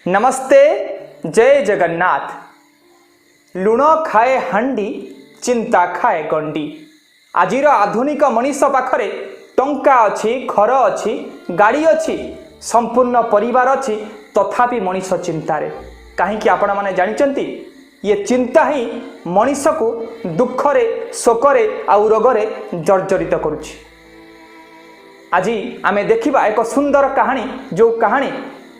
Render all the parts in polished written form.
नमस्ते जय जगन्नाथ। लुण खाए हांडी चिंता खाए गंडी। आजिर आधुनिक मनीष पाखरे टंका अच्छी, घर अच्छी, गाड़ी अच्छी, संपूर्ण परिवार अच्छी, तथापि मनीष चिंतारे कहीं आपण मैंने जानते ये चिंता ही मनीष को दुखरे शोकरे आउ रोगरे जर्जरित करुछि। आज आमे देखिबा एक सुंदर कहानी जो कहानी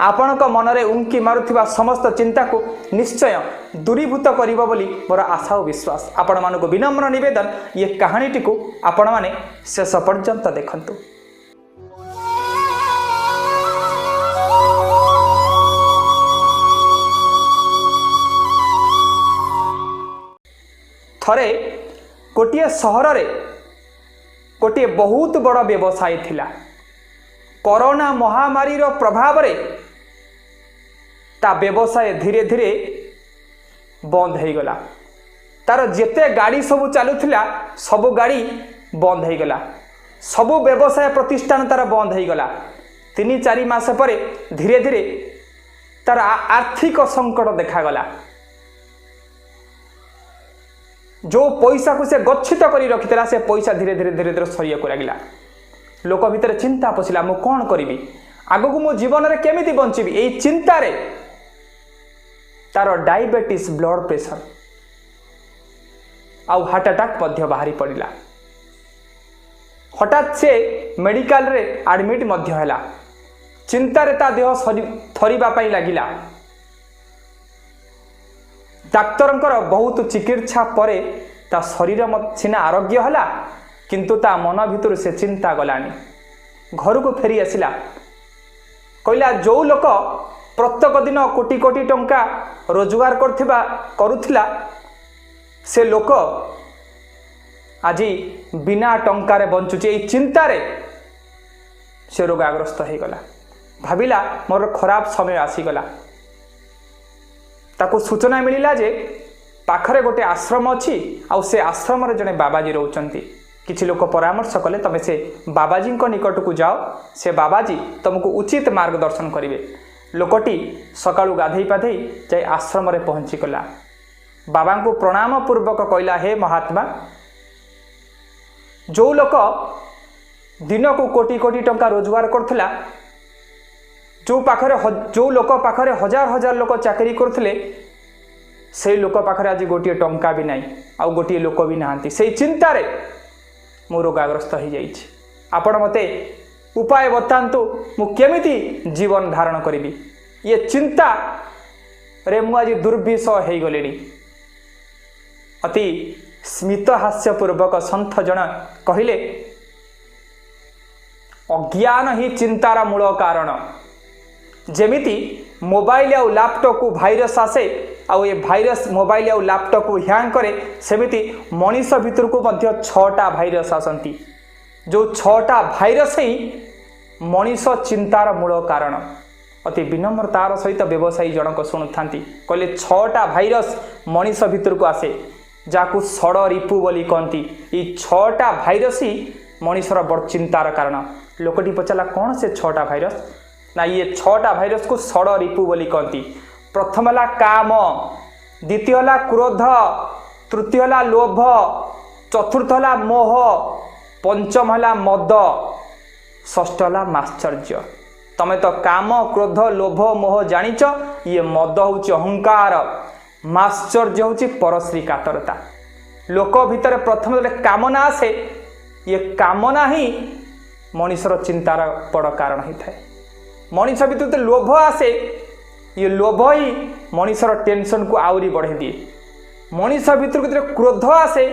आपणक मनरे उंकी मारुथिबा समस्त चिंता को निश्चय दूरीभूत करिबो बोली मोर आशा और विश्वास। आपण मानको विनम्र निवेदन ये कहानीटी को आपण माने शेष पर्यंत देखंतु। थरे गोटे सहर रे गोटे बहुत बड़ व्यवसाय थिला। कोरोना महामारी रो प्रभाव रे ता व्यवसाय धीरे धीरे बंद हो गला। तार जेते गाड़ी सब चलुथिला सब गाड़ी बंद हो गला। सब व्यवसाय प्रतिष्ठान तार बंद हो गला। 3-4 मास पर धीरे धीरे तार आर्थिक संकट देखा जो पैसा को से गच्छित करी रखिता से पैसा धीरे धीरे धीरे धीरे सरिया को लगिला। लोक भितर चिंता पशिला मु कौन करी आग को मो जीवन में केमिति बंचीबी। एई चिंता रे तार डायबिटीज ब्लड प्रेशर आउ हार्ट अटैक मध्य बाहरी पड़िला। हठात से मेडिकल रे एडमिट मध्य हैला। चिंता रे ता देह थरिबा पई लागिला। डाक्तरंकर बहुत चिकित्सा परे ता शरीर सिना आरोग्य हला किंतु ता मन भितर से चिंता गलानी। घर को फेरी आसिला। कहला जो लोक प्रत्येक दिन कोटी कोटी टंका रोजगार करुथिला से लोक आज बिना टंकार बंचुचे। ये चिंतार से रोगाग्रस्त हो गला। भाविला मोर खराब समय आसीगला। ताको सूचना मिलिला जे पाखरे गोटे आश्रम अच्छी आउ से आश्रम रे जने बाबाजी रहउचंती। किछि लोक परामर्श कले तमे से बाबाजी निकट को जाओ, से बाबाजी तुमको उचित मार्गदर्शन करिवे। लोकटी सकाळु गाधई पाधई जाई आश्रम रे पहुंची गला। बाबा को प्रणाम पूर्वक कहला, हे महात्मा, जो लोक दिन को कोटी कोटी टंका रोजगार करथिला, जो लोक पाखरे हजार हजार लोक चाकरी करथिले, से लोक पाखरे आज गोटे टंका भी नाही आउ गोटे लोक भी नाहांती। से चिंता रे मो रोगाग्रस्त हो जाइछि। आपण मते उपाय बतांतु मु केमिति जीवन धारण करिबी। ये चिंता रे मु आज दुर्विषह हो गलेनी। अति स्मित हास्यपूर्वक सन्थ जन कहिले, अज्ञान ही चिंतार मूल कारण। जेमिति मोबाइल आ लैपटॉप को भाइरस आसे आउ ये भाइरस मोबाइल आ लैपटॉप को हैंग करे, सेमिति मनीष भितर को मध्य 6टा भाइरस आसंती। जो 6टा भाइरस ही मनीष चिंतार मूल कारण। अति विनम्रतार सहित व्यवसायी जनक शुणुथांती। कहले 6टा भाइरस मनीष भितर को आसे, जाकू षड रिपु बोली कहती। ये 6टा भाइरस ही मनीषर बड़ चिंतार कारण। लोकटी पचारा कौन से 6टा भाइरस ना, ये 6टा भाइरस को षड रिपु बोली कहती। प्रथम हला काम, द्वितीय हला क्रोध, तृतीय हला लोभ, चतुर्थ हला मोह, पंचम हला मद, षष्ठ हला माश्चर्य। तमे तो काम, क्रोध, लोभ, मोह जानिच। ये मद होची अहंकार, माश्चर्य होची परश्री कातरता। लोक भितर प्रथम कामना आसे। ये कामना ही मनीषर चिंतार बड़ कारण होता है। मनीष भितर लोभ आसे। ये लोभ ही मनीषर टेंशन को आउरी बढ़े दिए। मनीष भितर क्रोध आसे।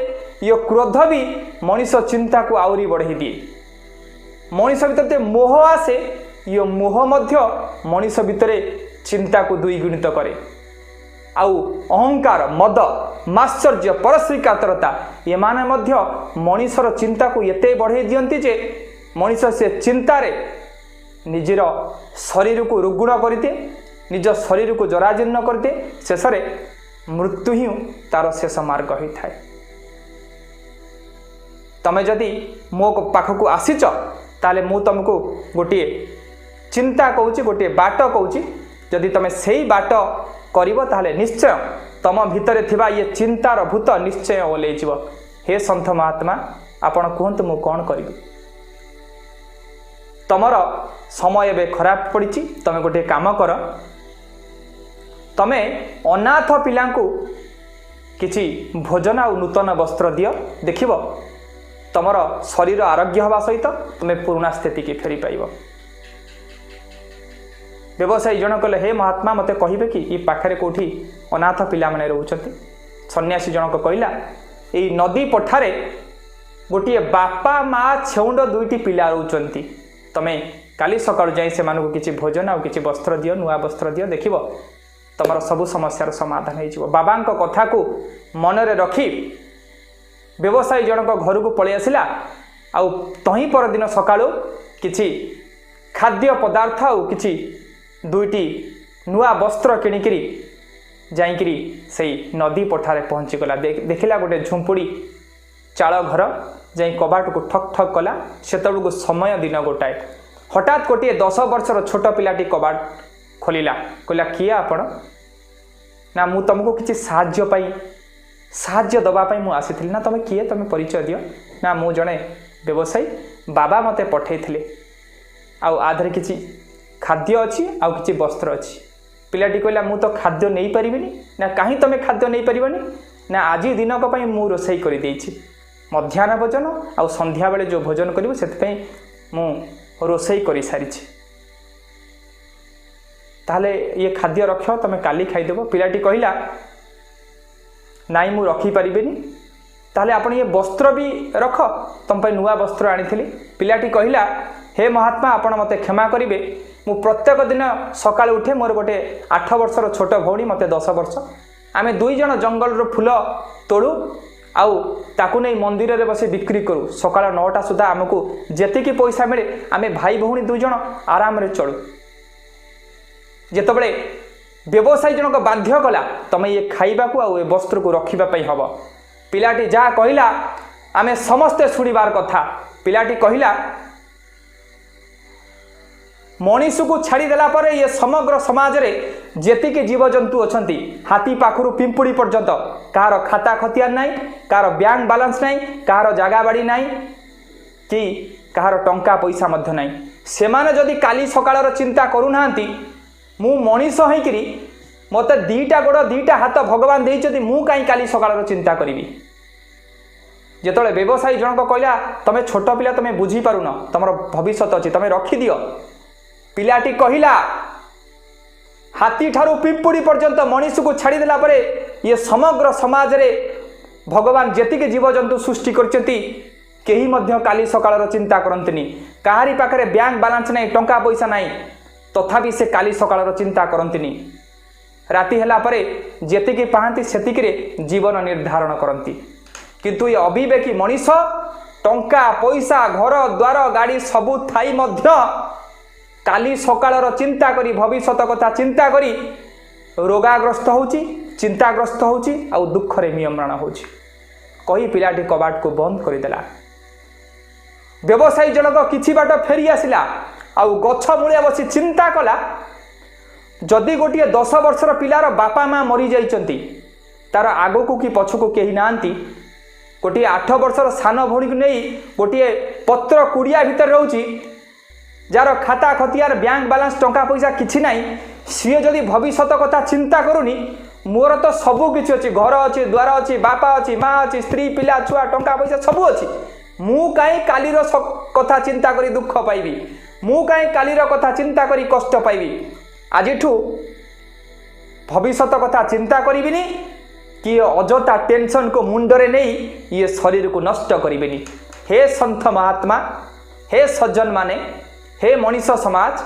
ये क्रोध भी मनीष चिंता को आउरी बढ़े दिए। मनीष भितर मोह आसे। ये मोह मध्य मनीष भितर चिंता को द्विगुणित करे। आउ अहंकार, मद, माश्चर्य, परश्री कातरता, ये माने मध्य मनीषर चिंता को एते बढ़े दियंती जे मनीष से चिंतारे निजर शरीर को रुग्ण करते, निज शरीर को जराजीर्ण करते। शेष मृत्यु ही तार शेष मार्ग होता है। तमे जदि मो पाखक आसीच ताले मु तुमको गोटे चिंता कहूँ, गोटे बाट कहूँ जदि तुम से बाट कर निश्चय तुम भितर थिबा ये चिंतार भूत निश्चय ओल्लै जीव। हे सन्थ महात्मा आपण कहतु मु कौन करी। तुमर समय एवं खराब पड़ी तुम गोटे काम कर तमें अनाथ पिला किछि भोजन आ नूतन वस्त्र दियो देखिब तुमर शरीर आरोग्य हवा सहित तुम्हें पुराना स्थिति की फेरी पाइब। व्यवसायी जन कहले हे महात्मा मते कहिबे कि ये पाखरे कोठी अनाथ पिला माने रहउछथि। सन्यासी जनक कहला ये नदी पठारे गोटे बापा माँ छेउंड दुईटी पिला रहउछन्ति तमें काली सकाळु जाई से मानको किछि भोजन आ किछि वस्त्र दियो नुआ वस्त्र दियो देखिब तुमर सबु समस्यार समाधान हो। बाबा कथा को मनरे रखी व्यवसायी जनक घर को पलि आसिला आउ तही परदिन सकाळु किछि खाद्य पदार्थ आउ किछि दुईटी नुआ वस्त्र किणिकी जाइकिरी से नदी पठारे पहुँची गला। देखिला गोटे झुंपुड़ी चाल घर जाई कबाट को ठक ठक कला सेतबेलू समय दिन गोटाए हठात गोटे 10 वर्षर छोट पिलाटी कबाट खोलिला कहला किए आपण ना मु तुमको किसी साहाय्य दवाई मु आसी ना तुम किए तुम परिचय दियो ना मु जड़े व्यवसायी बाबा मते पठे आधे किसी खाद्य अच्छी आउ किसी वस्त्र अच्छी। पिलाटी कहला मु तो खाद्य नहीं पारिबिनी ना कहीं तुम खाद्य नहीं पारिबनी ना आज दिनक पई मु रोसई कर देइछि मध्याह्न भोजन आउ संध्या बेले जो भोजन करिवो सेतपई मु रोसई कर सारी ताहले ये खाद्य रख तुम काली खाईदेव। पिलाटी कहला नाई मु रखी पारिबेनी ताहले आपण ये वस्त्र भी रख तुम पे नुआ वस्त्र आनी। पिलाटी कहला हे महात्मा आपण मते क्षमा करिवे मु प्रत्येक दिन सकाळ उठे मोर गोटे 8 वर्षर छोट भौणी मते 10 वर्ष आमे दुई जन जंगल रो फूल तोड़ू आउ ताकू नहीं मंदिर रे बसी बिक्री करू सकाळ 9टा सुधा आमको जेतिकी पैसा मिले आमे भाई भौणी दुई जन आराम रे चलू। जेतबेले व्यवसायी जनक बाध्य कला तमे ये खाइबा को आ वस्त्र को रखिबा पई हबो। पिलाटी जा कहिला आमे समस्ते सुनिबार कथा। पिलाटी कहिला मनीष को छाड़ी देला पर ये समग्र समाज रे जेतिके जीवजंतु अछंती हाथी पाखरु पिंपुड़ी पर्यंत कार खाता खतियार नाई कार बैंक बैलेंस नाई कार जागा बाड़ी नाई कि कार टंका पैसा मध्य नाई सेमाने जदि काली सकाळर चिंता करूनांती मु मनीष होइकरी मते दीटा गोड़ दीटा हाथ भगवान देइछथि मु काई काली सकाळर चिंता करिवि। जेतले व्यवसायी जनक कहला तमे छोट पिला तमे बुझी पारुन तमर भविष्य अछि तमे रखी दियो। पिलाटी कहिला हाथी ठारू पिंपुड़ी पर्यंत मनीष को छाड़ी देला परे ये समग्र समाज रे भगवान जेतिके जीवजंतु सृष्टि करचंती केही मध्य काली सकाळर चिंता करंतनी काहारी पाखरे बैंक बैलेंस नाही टंका पैसा नाही तथापि से काली सकाळर चिंता करंतनी राति ହେଲା ପରେ ଯେତିକି ପାହାନ୍ତି ସେତିକିରେ ଜୀବନ ନିର୍ଦ୍ଧାରଣ କରନ୍ତି। କିନ୍ତୁ ଏ ଅବିବେକୀ ମଣିଷ ଟଙ୍କା ପଇସା ଘର ଦ୍ୱାର ଗାଡ଼ି ସବୁ ଥାଇ ମଧ୍ୟ କାଲି ସକାଳର ଚିନ୍ତା କରି ଭବିଷ୍ୟତ କଥା ଚିନ୍ତା କରି ରୋଗାଗ୍ରସ୍ତ ହେଉଛି ଚିନ୍ତାଗ୍ରସ୍ତ ହେଉଛି ଆଉ ଦୁଃଖରେ ମିୟମ୍ରାଣ ହେଉଛି କହି ପିଲାଟି କବାଟକୁ ବନ୍ଦ କରିଦେଲା। ବ୍ୟବସାୟୀ ଜଣକ କିଛି ବାଟ ଫେରି ଆସିଲା ଆଉ ଗଛ ମୂଳେ ବସି ଚିନ୍ତା କଲା जदि गोटे 10 वर्षर पिलार बापा माँ मरी जाइछंती तार आगो कि पछकू कही नांती गोटे 8 वर्षर सान भौणी को नहीं गोटे पत्र कुड़िया भितर रोची जार खाता खतियार बैंक बैलेंस टंका पैसा किछि नाही सी जदि भविष्यत कथा चिंता करूनी मोर तो सबू किछि अछि घर अछि द्वार अछि बापा अछि माँ अछि स्त्री पिला छुआ टंका पैसा सबू अछि मु काई कालीर कथा चिंता करी दुख पाइबी मु काई कालीर कथा चिंता करी कष्ट पाइबी आजिठू भविष्यत कथा चिंता करिबिनी कि अजता टेंशन को मुंडरे नहीं ये शरीर को नष्ट करिबिनी। हे संत महात्मा हे सज्जन माने हे मनीष समाज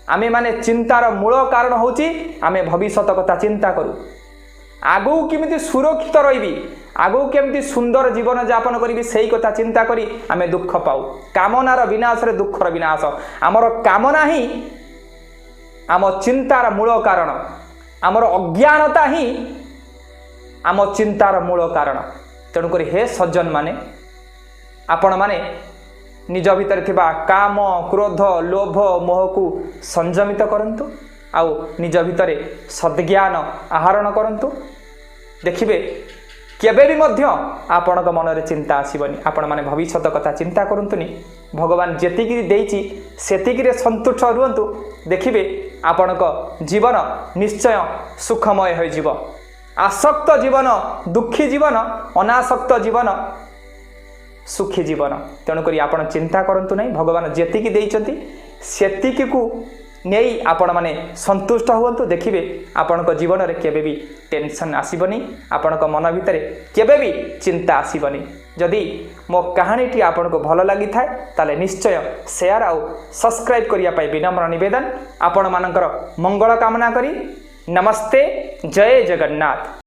आमे माने चिंतार मूल कारण होची आमे भविष्यत कथा चिंता करू आगू केमिति सुरक्षित रहिबी आगू केमिति सुंदर जीवन यापन करिबी सेही कथा चिंता करी आमे दुख पाऊ। कामनार विनाश रे दुखर विनाश आमर कामना ही आम चिंतार मूल कारण आमर अज्ञानता ही आम चिंतार मूल कारण। तेणुक हे सज्जन माने आपण माने निज भितर थिबा काम क्रोध लोभ मोह को संयमित करंतु आउ निज भितर सद्ज्ञान आहरण करंतु देखिबे केबे भी मध्य आपणक मनरे चिंता आसीबनी आपण माने भविष्यत कथा चिंता करंतुनी भगवान जेतिकी देइची सेतिकी संतुष्ट रुहंतु देखिबे आपणक जीवन निश्चय सुखमय हो जीव आसक्त जीवन दुखी जीवन अनासक्त जीवन सुखी जीवन तेणुक आपण चिंता करंतु नहीं भगवान जेतिकी देइचंती सेतिकी को नहीं आपण माने संतुष्ट हुअन्तु देखिबे आपणक जीवन रे केबे भी टेंशन आसीबनी आपणक मन भितर केबे भी चिंता आसीबनी जदि मो कहानीटी आपनको भल लगी थाए ताले निश्चय शेयर आउ सब्सक्राइब करिया पाई विनम्र निवेदन आपण मानकर मंगल कामना करी नमस्ते जय जगन्नाथ।